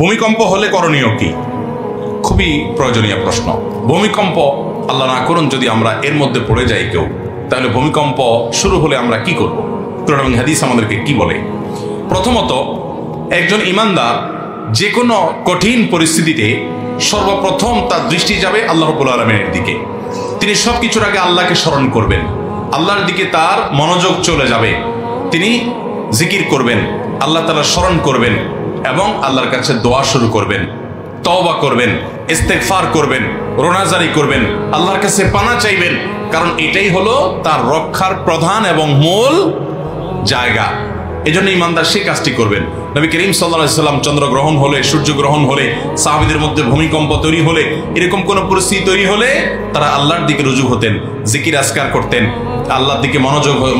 ভূমিকম্প হলে করণীয় কি? খুবই প্রয়োজনীয় প্রশ্ন। ভূমিকম্প আল্লাহ না করুন যদি আমরা এর মধ্যে পড়ে যাই কেউ, তাহলে ভূমিকম্প শুরু হলে আমরা কি করব? কোরআন এবং হাদিস আমাদেরকে কি বলে? প্রথমত, একজন ঈমানদার যে কোনো কঠিন পরিস্থিতিতে সর্বপ্রথম তার দৃষ্টি যাবে আল্লাহ রাব্বুল আলামিনের দিকে। তিনি সবকিছুর আগে আল্লাহকে স্মরণ করবেন, আল্লাহর দিকে তার মনোযোগ চলে যাবে। তিনি জিকির করবেন, আল্লাহ তাআলা স্মরণ করবেন এবং আল্লাহর কাছে দোয়া শুরু করবেন, তওবা করবেন, ইস্তেগফার করবেন, রোনাজারি করবেন, আল্লাহর কাছে পানা চাইবেন, কারণ এটাই হলো তার রক্ষার প্রধান এবং মূল জায়গা। এজন্য ঈমানদার সেই কাজটি করবেন। নবী করিম সাল্লাল্লাহু আলাইহি সাল্লাম চন্দ্রগ্রহণ হলে, সূর্যগ্রহণ হলে, সাহাবীদের মধ্যে ভূমিকম্প তৈরি হলে, এরকম কোন পরিস্থিতি তৈরি হলে তারা আল্লাহর দিকে রুজু হতেন, জিকির আজকার করতেন, আল্লাহর দিকে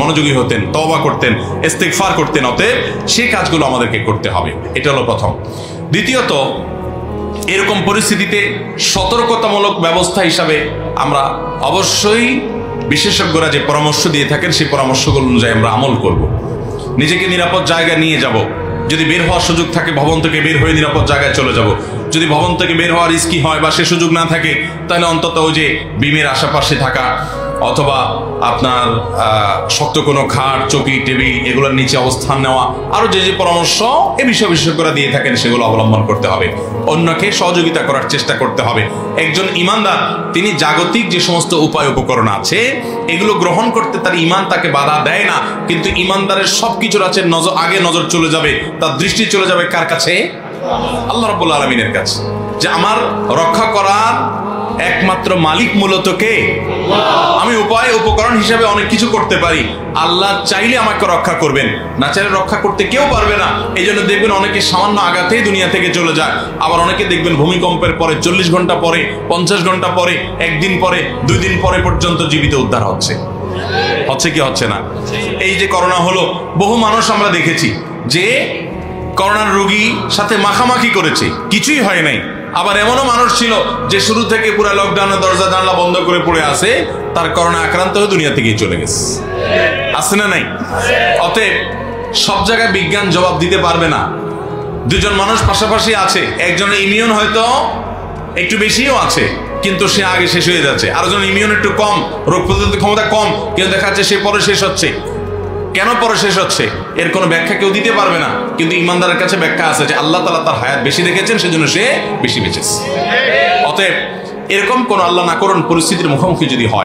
মনোযোগী হতেন, তওবা করতেন, ইস্তেগফার করতেন। অতএব সেই কাজগুলো আমাদেরকে করতে হবে। এটা হলো প্রথম। দ্বিতীয়ত, এরকম পরিস্থিতিতে সতর্কতামূলক ব্যবস্থা হিসাবে আমরা অবশ্যই বিশেষজ্ঞরা যে পরামর্শ দিয়ে থাকেন সেই পরামর্শগুলো অনুযায়ী আমরা আমল করব। নিজেকে নিরাপদ জায়গায় নিয়ে যাব। যদি বের হওয়ার সুযোগ থাকে ভবন থেকে বের হয়ে নিরাপদ জায়গায় চলে যাব। যদি ভবন থেকে বের হওয়ার রিস্কি হয় বা সে সুযোগ না থাকে, তাহলে অন্তত ওই যে বিমের আশেপাশে থাকা অথবা আপনার শক্ত কোনো খাট, চৌকি, টেবিল এগুলোর নিচে অবস্থান নেওয়া, আরো যে যে পরামর্শ এ বিষয়ে বিশেষজ্ঞরা দিয়ে থাকেন সেগুলো অবলম্বন করতে হবে। অন্যকে সহযোগিতা করার চেষ্টা করতে হবে। একজন ঈমানদার তিনি জাগতিক যে সমস্ত উপায় উপকরণ আছে এগুলো গ্রহণ করতে তার ঈমান তাকে বাধা দেয় না, কিন্তু ঈমানদারের সবকিছুর আছে আগে নজর চলে যাবে, তার দৃষ্টি চলে যাবে কার কাছে? আল্লাহ রাব্বুল আলামিনের কাছে। যে আমার রক্ষা করার একমাত্র মালিক মূলত কে? আমি উপায় উপকরণ হিসেবে অনেক কিছু করতে পারি, আল্লাহ চাইলে আমাকে রক্ষা করবেন, না চাইলে রক্ষা করতে কেউ পারবে না। এই জন্য দেখবেন অনেকে সামান্য আঘাতেই দুনিয়া থেকে চলে যায়, আবার অনেকে দেখবেন ভূমিকম্পের পরে 40 ঘন্টা পরে, 50 ঘন্টা পরে, একদিন পরে, 2 দিন পরে পর্যন্ত জীবিত উদ্ধার হচ্ছে কি হচ্ছে না? এই যে করোনা হলো, বহু মানুষ আমরা দেখেছি যে করোনার রোগী সাথে মাখামাখি করেছে, কিছুই হয় নাই। আবার এমনও মানুষ ছিল যে শুরু থেকে পুরো লকডাউনে দরজা জানলা বন্ধ করে পড়ে আছে, তার করোনা আক্রান্ত হয়ে দুনিয়া থেকেই চলে গেছে। আছে না নাই? অতএব সব জায়গায় বিজ্ঞান জবাব দিতে পারবে না। দুজন মানুষ পাশাপাশি আছে, একজনের ইমিউন হয়তো একটু বেশিও আছে কিন্তু সে আগে শেষ হয়ে যাচ্ছে, আরেকজনের ইমিউন একটু কম, রোগ প্রতিরোধ ক্ষমতা কম, কিন্তু দেখা যাচ্ছে সে পরে শেষ হচ্ছে। কেন পরে শেষ হচ্ছে এর কোনো ব্যাখ্যা কেউ দিতে পারবে না, কিন্তু ঈমানদারের কাছে ব্যাখ্যা আছে যে আল্লাহ তাআলা তার হায়াত বেশি রেখেছেন, সেজন্য সে বেশি বেঁচেছে। অতএব এরকম কোন আল্লাহ না করুন পরিস্থিতির মুখোমুখি যদি হয়